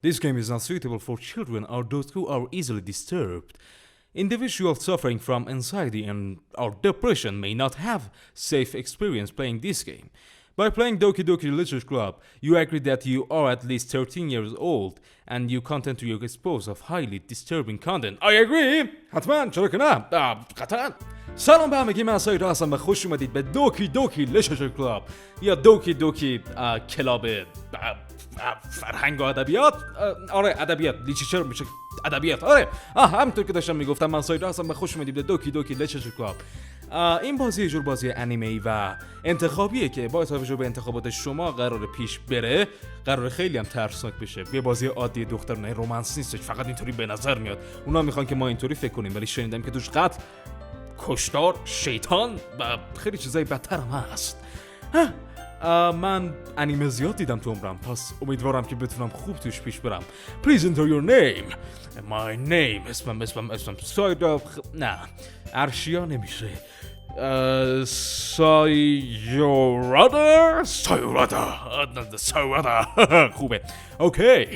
This game is not suitable for children or those who are easily disturbed. Individuals suffering from anxiety and or depression may not have safe experience playing this game. By playing Doki Doki Literature Club, you agree that you are at least 13 years old and you content to your exposed of highly disturbing content. I agree! حتما چرا که نه؟ قطعا. سلام به همگی، من سایرو هستم و خوش اومدید به دوکی دوکی لیترچر کلاب یا دوکی دوکی کلاب فرهنگ و ادبیات. آره ادبیات، لیترچر میشه ادبیات. آره همونطور که داشتم میگفتم، من سایرو هستم و خوش اومدید به دوکی دوکی لیترچر کلاب. این بازی یه جور بازی انیمه‌ای و انتخابیه که با توجه به انتخابات شما قرار پیش بره، قرار خیلی هم ترسناک بشه. یه بازی عادی دخترانه رمانس نیستش، فقط اینطوری به نظر میاد. اونا میخوان که ما اینطوری فکر کنیم، ولی شنیدم که توش قتل، کشتار، شیطان و خیلی چیزای بدتر هم هست. من انیمه زیاد دیدم تو عمرم، پس امیدوارم که بتونم خوب توش پیش برم. Please enter your name. My name. اسمم سایرو. نه ارشیا نمیشه. سایرادا خوبه. اوکی.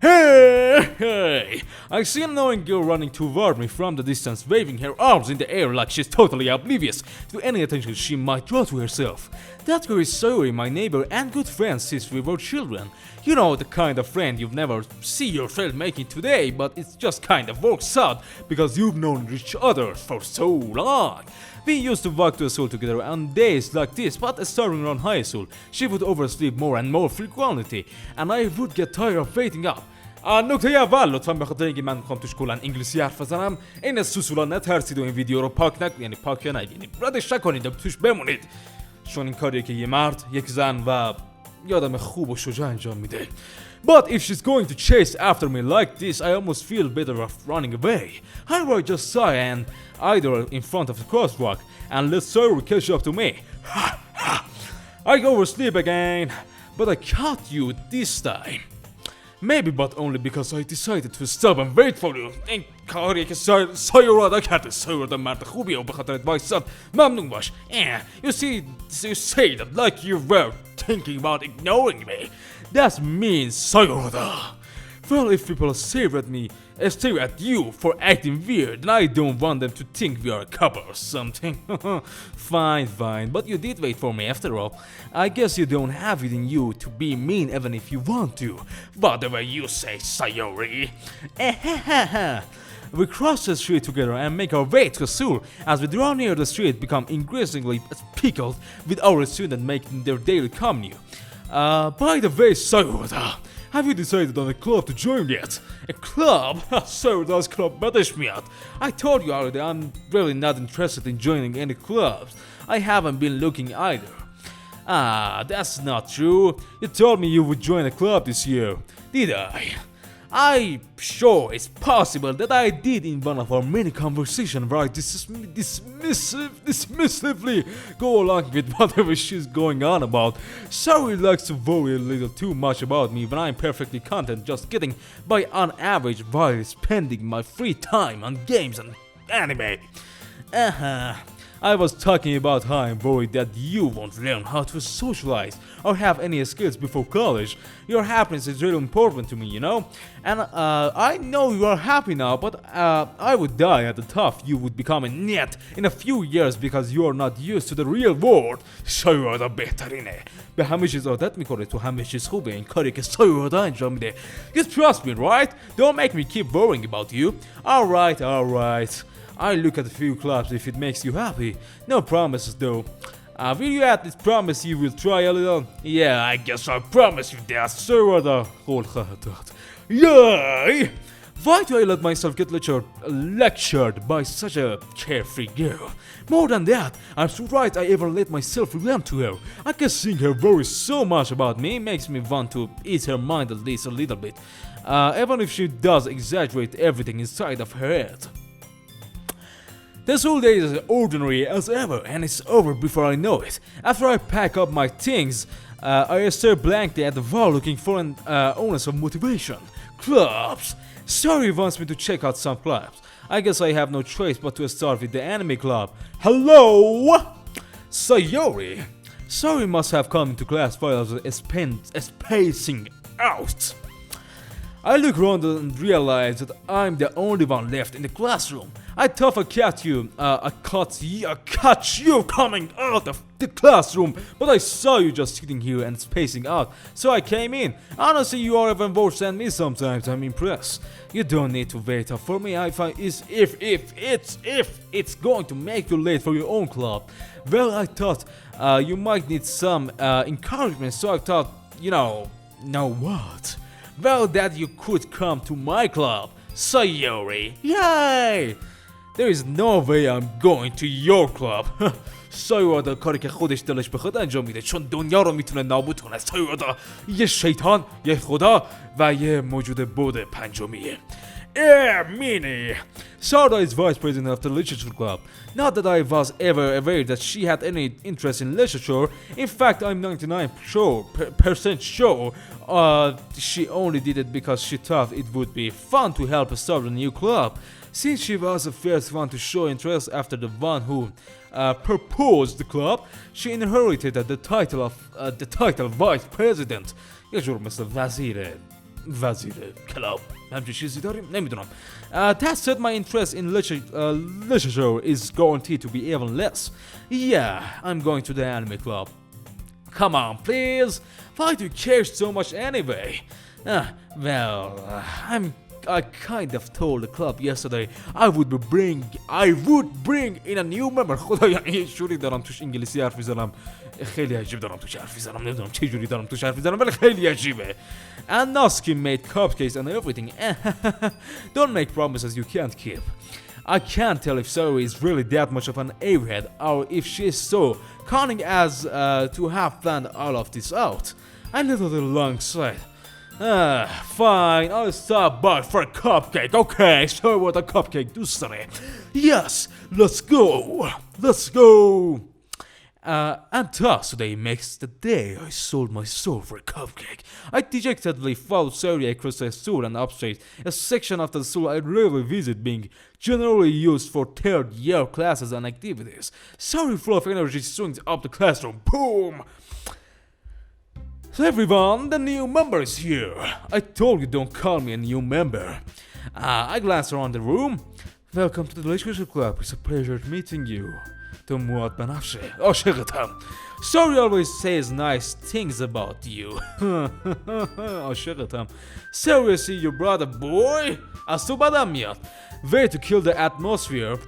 Hey! I see an annoying girl running toward me from the distance, waving her arms in the air like she's totally oblivious to any attention she might draw to herself. That girl is Sayori, my neighbor and good friend since we were children. You know, the kind of friend you've never see yourself making today, but it just kind of works out because you've known each other for so long. We used to walk to school together on days like this, but starting around high school, she would oversleep more and more frequently, and I would get tired of waiting up. نکته اول، لطفا به خاطر اینکه من میخوام توش کلا انگلیسی حرف بزنم، این از سوسولا نترسید و این ویدیو رو یعنی پاک نگیرید، ردش نکنید و توش بمونید، چون این کاریه که یه مرد، یک زن و یه آدم خوب و شجاع انجام میده. But if she's going to chase after me like this, I almost feel better off running away. However, I just saw an either in front of the crosswalk and let Sayori catch up to me. I oversleep again, but I caught you this time. Maybe but only because I decided to stop and wait for you. این کاریه که سایرادا کرده. سایرادا مرد خوبیه و به خاطرت وایساد. ممنون باش. You say that like you were thinking about ignoring me. That means Sayoroda. Well, if people stare at you for acting weird, then I don't want them to think we are a couple or something. Fine, but you did wait for me after all. I guess you don't have it in you to be mean even if you want to. Whatever you say, Sayori. We cross the street together and make our way to school. As we draw near the street, become increasingly pickled with our students making their daily commute. By the way, Sayoroda, have you decided on a club to join yet? A club? Sayoroda's club بدش میاد. I told you already I'm really not interested in joining any clubs. I haven't been looking either. That's not true. You told me you would join a club this year. Did I? I'm sure it's possible that I did in one of our many conversations where I dismissively go along with whatever she's going on about. Sayori likes to worry a little too much about me when I'm perfectly content just getting by on average while spending my free time on games and anime. I was talking about how I'm worried that you won't learn how to socialize or have any skills before college. Your happiness is really important to me, you know? And I know you are happy now, but I would die at the top you would become a net in a few years because you are not used to the real world. سایرادا بهترینه. به همه چیز عادت میکنه، تو همه چیز خوبه. این کاری که سایرادا انجام میده. You trust me, right? Don't make me keep worrying about you. Alright. I look at a few clubs if it makes you happy. No promises though. Will you at least promise you will try a little? Yeah, I guess I promise you that, Sayoroda. Yay! Why do I let myself get lectured by such a carefree girl? More than that, I'm surprised I ever let myself relent to her. I guess seeing her worry so much about me makes me want to eat her mind at least a little bit. Even if she does exaggerate everything inside of her head. This whole day is as ordinary as ever, and it's over before I know it. After I pack up my things, I stare blankly at the wall looking for an onus of motivation. Clubs! Sayori wants me to check out some clubs. I guess I have no choice but to start with the anime club. Hello! Sayori! Sorry must have come into class while I was spacing out. I look around and realize that I'm the only one left in the classroom. I thought I caught you coming out of the classroom, but I saw you just sitting here and spacing out, so I came in. Honestly, you are even worse than me sometimes. I'm impressed. You don't need to wait up for me. If it's going to make you late for your own club. Well, I thought you might need some encouragement, so I thought, know what? Well, that you could come to my club. Sayori. Yay! There is no way I'm going to your club. سایورادا کاری که خودش دلش بخواد انجام میده چون دنیا رو میتونه نابود کنه. سایورادا یه شیطان، یه خدا و یه موجود بود پنجمیه. Mini! Sarda is vice president of the literature club. Not that I was ever aware that she had any interest in literature. In fact, I'm 99% sure she only did it because she thought it would be fun to help us start a new club. Since she was the first one to show interest after the one who proposed the club, she inherited the title vice president. یه جور مثل وزیر کلاب همچین چیزی داریم نمیدونم. That said, my interest in literature is guaranteed to be even less. Yeah, I'm going to the anime club. Come on, please. Why do you care so much anyway? I kind of told the club yesterday I would bring in a new member. خدایا یه جوری دارم توش انگلیسی حرف میزنم خیلی عجیب دارم توش حرف میزنم نمیدونم چه جوری دارم توش حرف میزنم ولی خیلی عجیبه. And Noski made cupcakes and everything. Don't make promises you can't keep. I can't tell if Sayori is really that much of an airhead or if she is so cunning as to have planned all of this out. I let out a long sigh. Fine, I'll stop by for a cupcake. Okay, so what a cupcake دوست داره. Yes, let's go. And thus today makes the day I sold my soul for a cupcake. I dejectedly followed Sayori across the store and upstairs, a section of the store I rarely visit, being generally used for third year classes and activities. Sayori full of energy swings up the classroom. Boom! So everyone, the new member is here. I told you don't call me a new member. I glanced around the room. Welcome to the Literature Club. It's a pleasure meeting you. موهات بنفشه عاشقتم. Sorry always says nice things about you. عاشقتم. Seriously, your brother boy? از تو بدم میاد. Way to kill the atmosphere.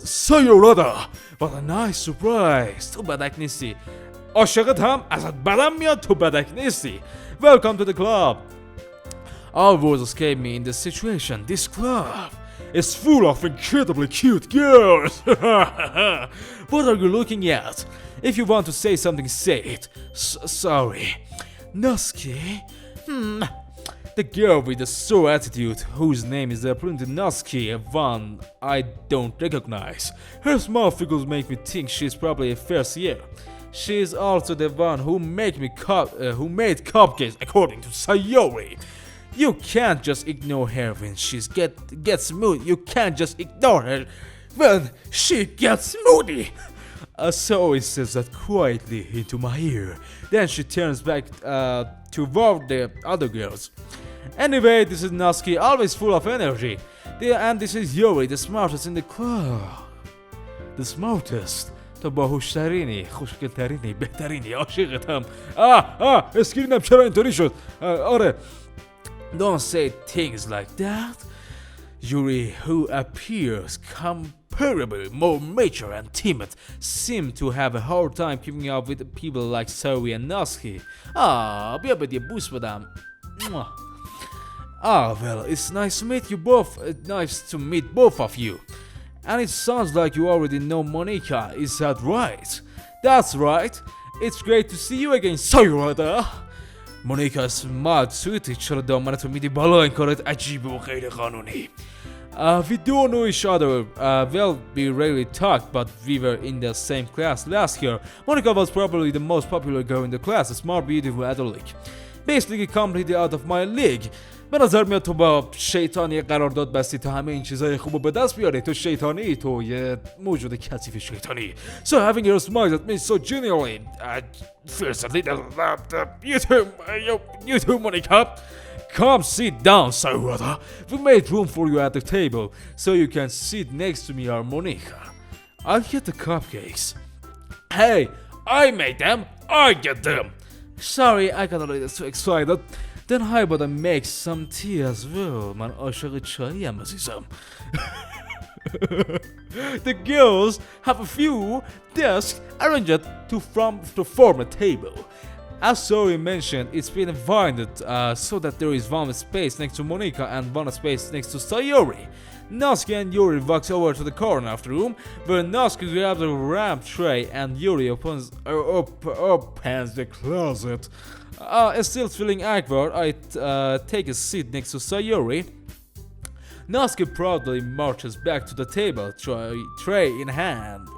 Sayonara. What a nice surprise. تو بدک نیستی. عاشقتم ازت بدم میاد تو بدک نیستی. Welcome to the club. All words escape me in this situation. This club is full of incredibly cute girls. What are you looking at? If you want to say something, say it. Sorry. Noski? The girl with the sore attitude, whose name is apparently Noski, one I don't recognize. Her small figures make me think she's probably a first year. She is also the one who made cupcakes, according to Sayori. You can't just ignore her when she gets moody. You can't just ignore her when she gets moody. Sayori says that quietly into my ear. Then she turns back toward the other girls. Anyway, this is Noski, always full of energy. And this is Yori, the smartest in the club. The smartest. تو باهوشترینی، خوشگلترینی، بهترینی، عاشقتم. اسکرینم چرا اینطوری شد؟ آره. Don't say things like that. Yuri, who appears comparably more mature and timid, seemed to have a hard time keeping up with people like Sayori and Noski. بیا بهت یه بوس بدم. Well, it's nice to meet you both. Nice to meet both of you. And it sounds like you already know Monica, is that right? That's right. It's great to see you again, Sayonara. Monica smiled sweetly. چرا دامنتو میدی بالا این کارت عجیبه و غیر قانونی. We do know each other. Well, we rarely talked, but we were in the same class last year. Monica was probably the most popular girl in the class, a smart, beautiful athlete. Basically completely out of my league. به نظر میاد تو با شیطانی قرارداد بستی تا همه این چیزای خوبو به دست بیاری. تو شیطانی، تو یه موجود کثیف شیطانی. So having your smile at me so genuinely feels a little you too, Monica. Come sit down, Sayurada. We made room for you at the table so you can sit next to me, Monica. I'll get the cupcakes. Hey, I made them. I get them. Sorry, I got a little too excited. Then how about I make some tea as well? من عاشق چاییم عزیزم. The girls have a few desks arranged to form a table. As Sori mentioned, it's been divided so that there is one space next to Monica and one space next to Sayori. Natsuki and Yuri walks over to the corner of the room, where Natsuki grabs a ramp tray and Yuri opens the closet. Still feeling awkward, I take a seat next to Sayori. Natsuki proudly marches back to the table, tray in hand.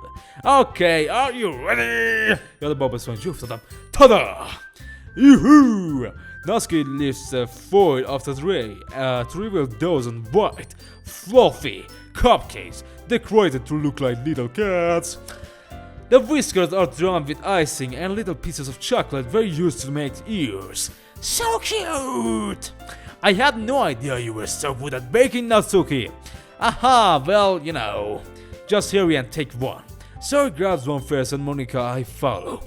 Okay, are you ready? یاد بابا سوانجی افتادم. Tada! Yoo-hoo! Natsuki lifts the foil of the tray to reveal dozen white, fluffy cupcakes decorated to look like little cats. The whiskers are drawn with icing and little pieces of chocolate very used to make ears. So cute! I had no idea you were so good at baking, Natsuki. Aha, well, you know. Just hurry and take one. Sori grabs one first and Monica I follow.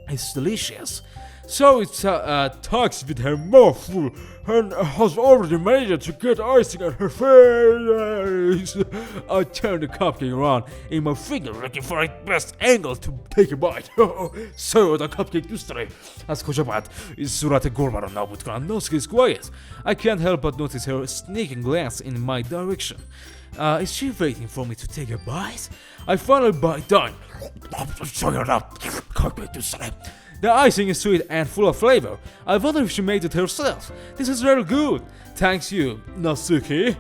It's delicious. Sori talks with her mouth full and has already managed to get icing on her face. I turn the cupcake around in my finger looking for a best angle to take a bite. So the cupcake دوست داره. از کجا باید صورت گربه رو نابود کنم. Natsuki is quiet. I can't help but notice her sneaking glance in my direction. Is she waiting for me to take a bite? I finally bite down. Cupcake دوست داره. The icing is sweet and full of flavor. I wonder if she made it herself. This is really good. Thanks you, Natsuki.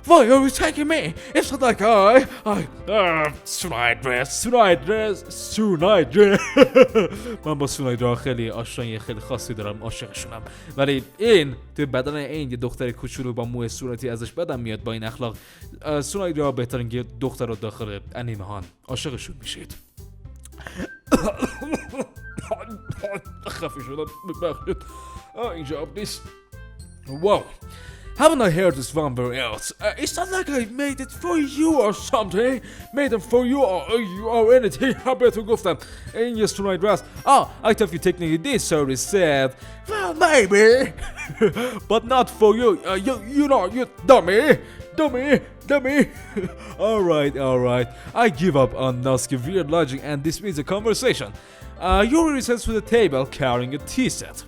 Why are you taking me? It's not like Tonight dress. من با سونایدرا خیلی آشنایی خیلی خاصی دارم، عاشقشونم. ولی این توی بدن این یه دختر کوچولو با موی صورتی ازش بدم میاد با این اخلاق. سونایدرا بهترین یه دختر رو داخل انیمه هان عاشقشون میشید. خفه شدم ببخشید. اینجا نیست. Wow, haven't I heard this one very else? It's not like I made it for you or something. Made them for you or anything. بهتون گفتم این یه سونای درست. I thought you technically did, Sori said. Well, maybe. But not for you. You know, you dummy. Alright. I give up on Natsuki weird logic and dismiss the conversation. Yuri returns to the table carrying a tea set.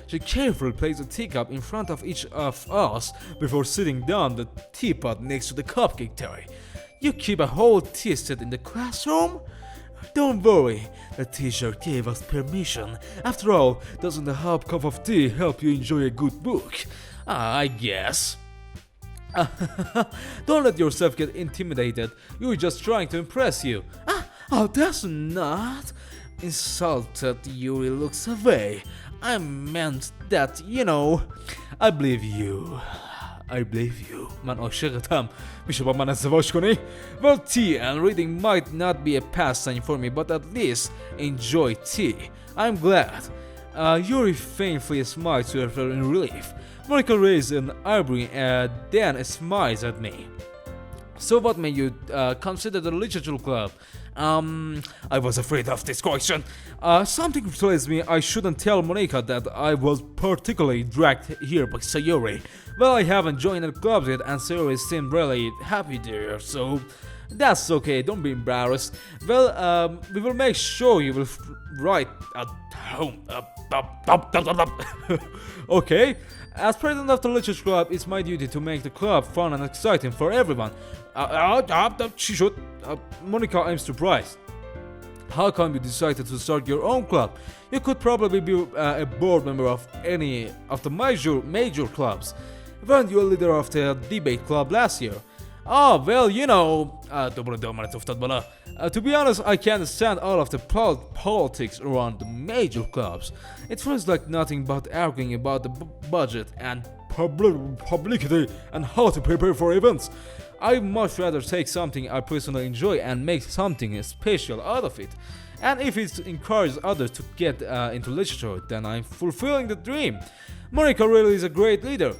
She carefully places a teacup in front of each of us before sitting down the teapot next to the cupcake tray. You keep a whole tea set in the classroom? Don't worry, the teacher gave us permission. After all, doesn't a hot cup of tea help you enjoy a good book? I guess. Don't let yourself get intimidated. You're just trying to impress you. That's not. Insulted, Yuri looks away. I meant that, you know. I believe you. من عاشقتم. میشه با من ازدواج کنی؟ Well, tea and reading might not be a pastime for me, but at least enjoy tea. I'm glad. Yuri faintly smiles to her in relief. Monica raises an eyebrow and then smiles at me. So what made you consider the literature club? I was afraid of this question. Something tells me I shouldn't tell Monica that I was particularly dragged here by Sayori. Well, I haven't joined the club yet and Sayori seemed really happy there, so that's okay, don't be embarrassed. Well, we will make sure you will write at home. Okay? As president of the literature club, it's my duty to make the club fun and exciting for everyone. She should. Monica, I'm surprised. How come you decided to start your own club? You could probably be a board member of any of the major clubs. Weren't you a leader of the debate club last year? Oh, well, you know, to be honest, I can't stand all of the politics around the major clubs. It feels like nothing but arguing about the budget and publicity and how to prepare for events. I'd much rather take something I personally enjoy and make something special out of it. And if it encourages others to get into literature, then I'm fulfilling the dream. Monica really is a great leader.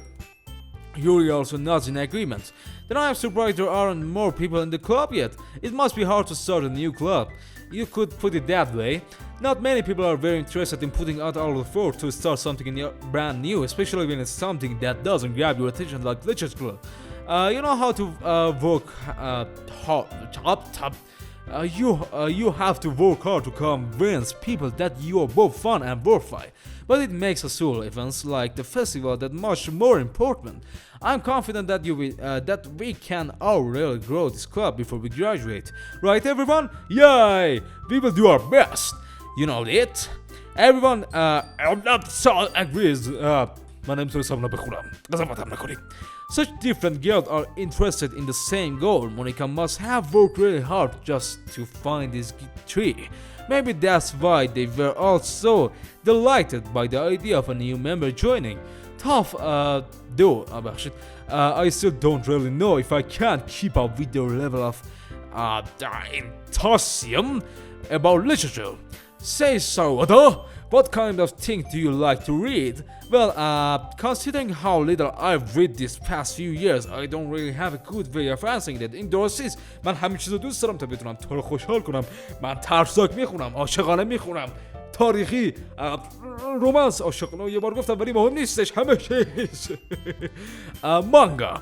Yuri also nods in agreement. Then I am surprised there aren't more people in the club yet. It must be hard to start a new club. You could put it that way. Not many people are very interested in putting out all the effort to start something brand new, especially when it's something that doesn't grab your attention like Literature Club. You know how to work you have to work hard to convince people that you are both fun and worthwhile. But it makes us-all events like the festival that much more important. I'm confident that that we can all really grow this club before we graduate. Right, everyone? Yay! We will do our best. You know it. Everyone agrees. من نمیتونستم بخونم. قضاوتم نکنید. Such different girls are interested in the same goal. Monica must have worked really hard just to find these three. Maybe that's why they were all so delighted by the idea of a new member joining. Tough, though, I still don't really know if I can keep up with their level of enthusiasm about literature. Say so, though. What kind of things do you like to read? Well, considering how little I've read these past few years, I don't really have a good way of answering that. این درستیست. من همین چیزو دوست دارم تا بتونم تو رو خوشحال کنم. من ترسناک میخونم، عاشقانه میخونم، تاریخی، رومانس، عاشقانه یه بار گفتم ولی مهم نیستش، همه چیز. Manga.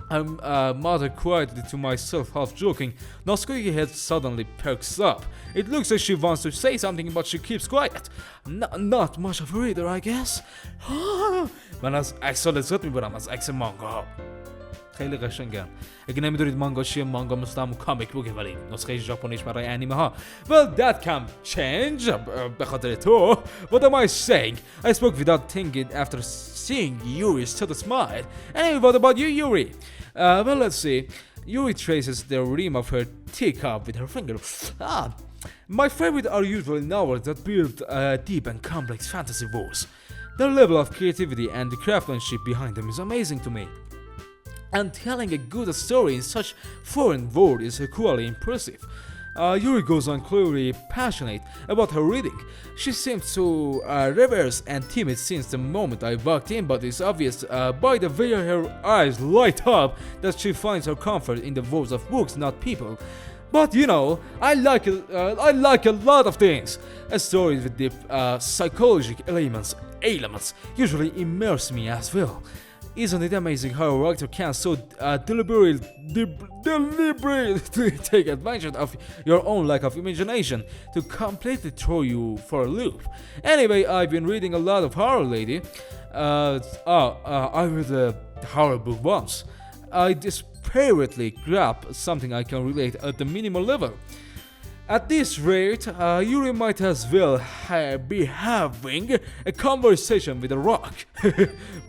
I'm muttered quietly to myself, half joking. Naskui's head suddenly perks up. It looks like she wants to say something, but she keeps quiet. Not much of a reader, I guess. من از عکس‌ها لذت میبرم، از عکس مانگا ها. خیلی قشنگن. اگه نمیدونید مانگا چیه، مانگا مثل همون کامیک بوکه ولی نسخه ژاپنیش برای انیمه ها. Well, that can change. به خاطر تو. What am I saying? I spoke without thinking after seeing Yuri's subtle smile. Anyway, what about you, Yuri? Well, let's see. Yuri traces the rim of her teacup with her finger. My favorite are usually novels that build deep and complex fantasy worlds. The level of creativity and the craftsmanship behind them is amazing to me. And telling a good story in such foreign world is equally impressive. Yuri goes on clearly passionate about her reading. She seems so reverse and timid since the moment I walked in, but it's obvious by the way her eyes light up that she finds her comfort in the worlds of books, not people. But you know, I like a lot of things. Stories with deep psychological elements usually immerse me as well. Isn't it amazing how a writer can so deliberately take advantage of your own lack of imagination to completely throw you for a loop? Anyway, I've been reading a lot of horror lately. I read a horror book once. I desperately grabbed something I can relate at the minimal level. At this rate, Yuri might as well be having a conversation with a rock.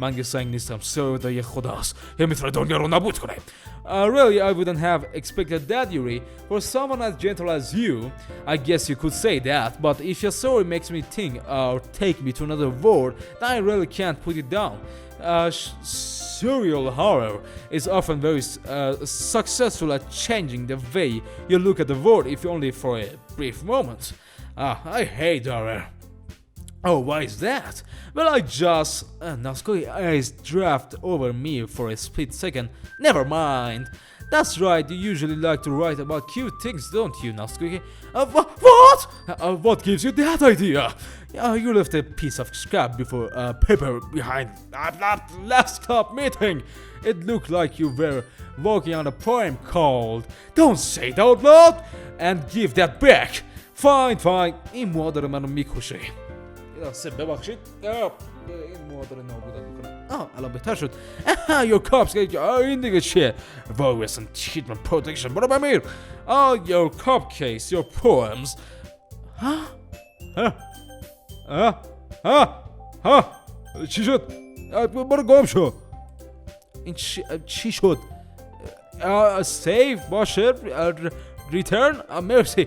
من سنگ نیستم، صدای خداست. یه میتونه دنیا رو نابود کنه. Really, I wouldn't have expected that, Yuri. For someone as gentle as you, I guess you could say that. But if your story makes me think or take me to another world, then I really can't put it down. Surreal horror is often very successful at changing the way you look at the world, if only for a brief moment. I hate horror. Oh, why is that? Well, I just... Nasco's eyes draft over me for a split second. Never mind. That's right, you usually like to write about cute things, don't you, Nasco? What? What gives you that idea? You left a piece of scrap before paper behind that last club meeting. It looked like you were working on a poem called Don't Say It Out Loud and give that back. Fine. این مادر منو میکشه. ببخشید. این مادر نابودم میکنه. الان بهتر شد. Your cups. این دیگه چیه؟ Virus and treatment protection. برو بمیر. Your cupcakes, your poems. چی شد؟ برو گم شو. این چی شد؟ save باشه return mercy.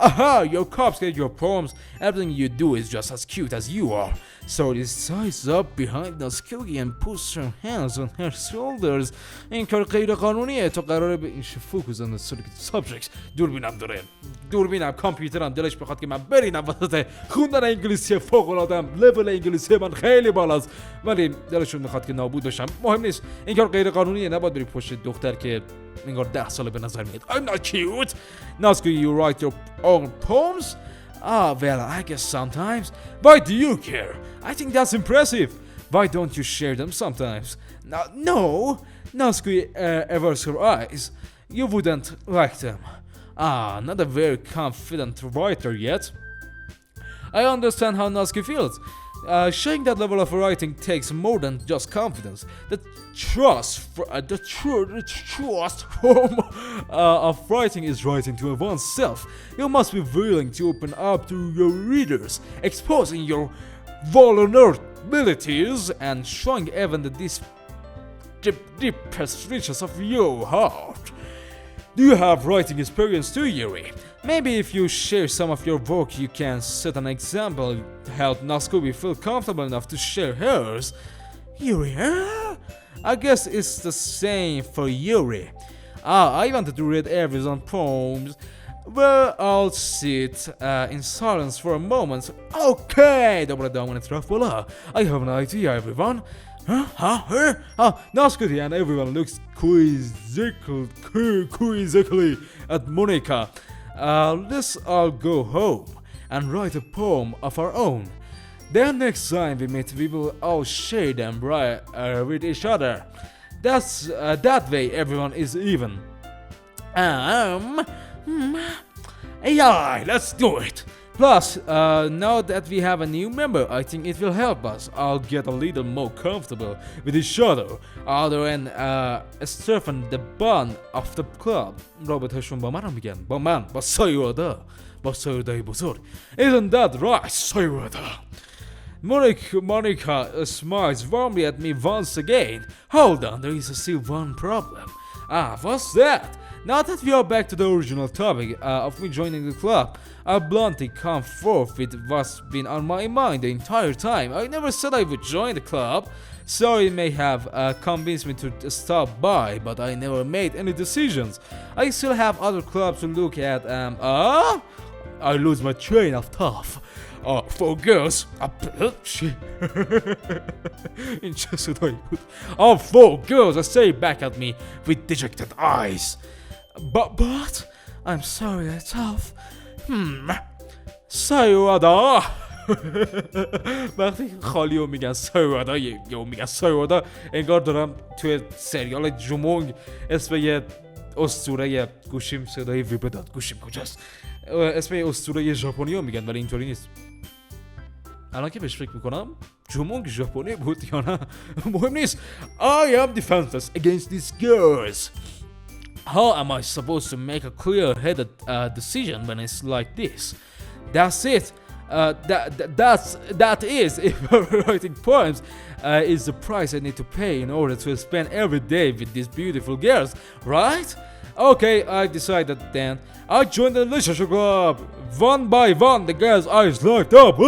Aha, your cops get your poems. Everything you do is just as cute as you are. So he sides up behind Naskilgi and puts her hands on her shoulders. این کار غیر قانونیه. تو قراره به این focus on the subjects. دوربینم داره. دوربینم کامپیوترم دلش بخواد که من برینم وسط خوندن انگلیسی فوق العاده. لول انگلیسی من خیلی بالاست. ولی دلشون میخواد که نابود بشم. مهم نیست. این کار غیر قانونیه. نباید بری پشت دختر که انگار 10 ساله به نظر میاد. I'm not cute. Nasku, you write your own poems? Ah, well, I guess sometimes. Why do you care? I think that's impressive. Why don't you share them sometimes? No. Nasku averts her eyes. You wouldn't like them. Ah, not a very confident writer yet. I understand how Nasku feels. Sharing that level of writing takes more than just confidence. The trust of writing is writing to oneself. You must be willing to open up to your readers, exposing your vulnerabilities and showing even the deepest reaches of your heart. Do you have writing experience too, Yuri? Maybe if you share some of your work, you can set an example, help Naskubi feel comfortable enough to share hers. Yuri, huh? I guess it's the same for Yuri. I wanted to read everyone's poems. Well, I'll sit in silence for a moment. Okay, dobra damane trafala. I have an idea, everyone. Naskubi and everyone looks quizzically at Monica. Let's all go home and write a poem of our own. Then next time we meet, we will all share them with each other. That way everyone is even. Yeah, let's do it. Plus, now that we have a new member, I think it will help us all get a little more comfortable with each other, other than strengthen the bond of the club. رابطهشون با من میگن، با من، با سایودای بزرگ. Isn't that right, سایودا? Monica smiles warmly at me once again. Hold on, there is still one problem. What's that? Now that we are back to the original topic of me joining the club, I'll bluntly come forth with what's been on my mind the entire time. I never said I would join the club, so it may have convinced me to stop by, but I never made any decisions. I still have other clubs to look at. I lose my train of thought. For girls, in four girls stare back at me with dejected eyes. But I'm sorry, that's tough. سایوادا. وقتی خالیو میگن سایوادا یا میگن سایوادا انگار دارم توی سریال جمونگ اسم یه اسطوره گوشیم صدای ویبر داد. گوشیم کجاست؟ اسم یه اسطوره ژاپنی رو میگن ولی اینطوری نیست. الان که بهش فکر میکنم جمونگ ژاپنی بود یا نه مهم نیست. I am defenseless against these girls. How am I supposed to make a clear-headed decision when it's like this? That's it. That is, if writing poems is the price I need to pay in order to spend every day with these beautiful girls, right? Okay, I decided then. I joined the literature club. One by one, the girls' eyes light up.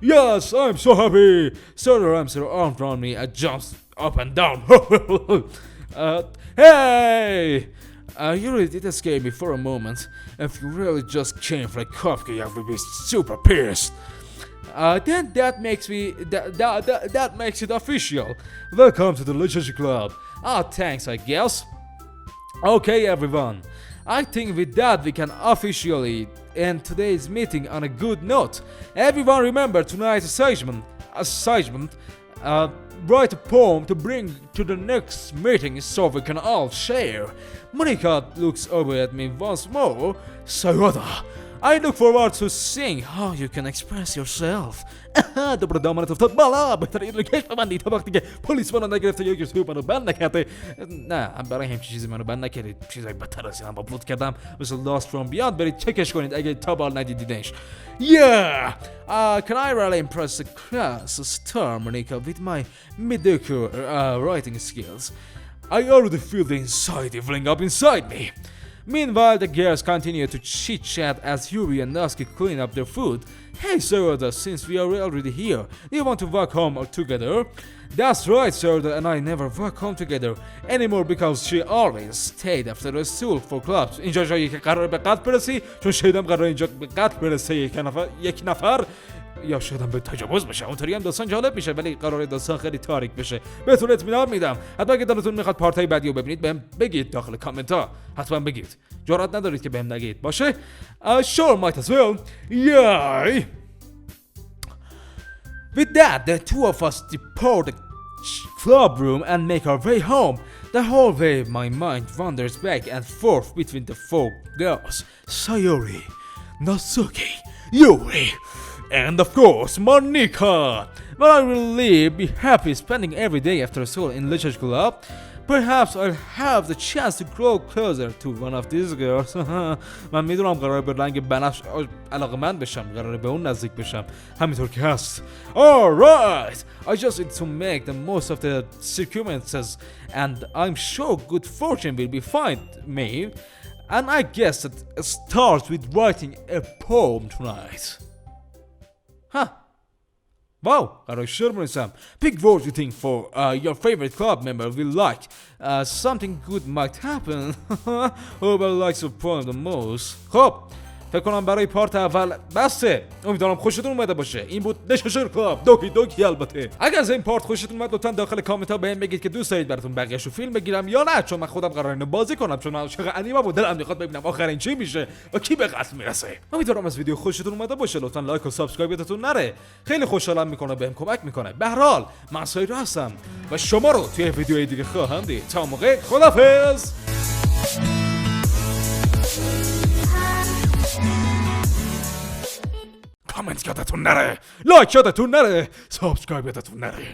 Yes, I'm so happy. So the arms around me. I jumped up and down. Hey! You really did scare me for a moment. If you really just came for a coffee, I would be super pissed. Then that makes it official. Welcome to the literature club. Thanks, I guess. Okay, everyone. I think with that we can officially end today's meeting on a good note. Everyone remember tonight's assignment. Write a poem to bring to the next meeting so we can all share. Monica looks over at me once more. Sayada, I look forward to seeing how you can express yourself. دوباره دامنت افتاد بالا. بهتره این رو کش ببندی تا وقتی که پلیس منو نگرفته یا یوتیوب منو بند نکرده. نه برای همچین چیزی منو بند نکردید. چیزای بدتر از اینم آپلود کردم مثل Lost from Beyond. برید چکش کنید اگه تا بال ندیدینش. Yeah! Can I really impress the class star Monica with my mediocre writing skills? I already feel the anxiety welling up inside me. Meanwhile, the girls continue to chit-chat as Yuri and Natsuki clean up their food. Hey Sarada, since we are already here, do you want to walk home together? That's right, Sarada and I never walk home together anymore because she always stayed after the school for clubs. اینجا جایی که قراره به قتل برسی، چون شایدم قراره اینجا به قتل برسه یک نفر یا شایدم به تجاوز بشه. اونطوری هم داستان جالب میشه، ولی قراره داستان خیلی تاریک بشه. بهتون اطمینان میدم. حتما اگه دلتون میخواد پارتای بعدیو ببینید بهم بگید داخل کامنت ها. حتما بگید. جرئت ندارید که بهم نگید. باشه؟ Sure, might as well. Yay! With that, the two of us depart the club room and make our way home. The whole way, my mind wanders back and forth between the four girls: Sayori, Natsuki, Yuri, and of course, Monika. But I will be happy spending every day after school in literature club. Perhaps I'll have the chance to grow closer to one of these girls. من میدونم قراره به رنگ بنفش علاقه‌مند بشم، قراره به اون نزدیک بشم، همینطور که هست. Alright, I just need to make the most of the circumstances and I'm sure good fortune will be find me. And I guess it starts with writing a poem tonight. Huh. Wow, قرار شعر بنویسم. Pick words you think for your favorite club member will like. Something good might happen. Whoever likes your poem the most. خب فکر کنم برای پارت اول بسته. امیدوارم خوشتون اومده باشه. این بود لیترچر کلاب دوکی دوکی. البته اگر از این پارت خوشتون اومد لطفا داخل کامنت ها بهم بگید که دوست دارید براتون بقیه‌شو فیلم بگیرم یا نه، چون من خودم قراره اینو بازی کنم، چون من عاشق انیمه و دلم میخواد ببینم آخرین چی میشه و کی به قتل میرسه. امیدوارم از ویدیو خوشتون اومده باشه. لطفا لایک و سابسکرایب یادتون نره. خیلی خوشحالم میکنه، بهم کمک میکنه. به هر حال من سایرو هستم و شما رو توی ویدیوهای دیگه خواهم دید. تا موقع خدافظ. کامنت یادتون نره، لایک یادتون نره، سابسکرایب یادتون نره.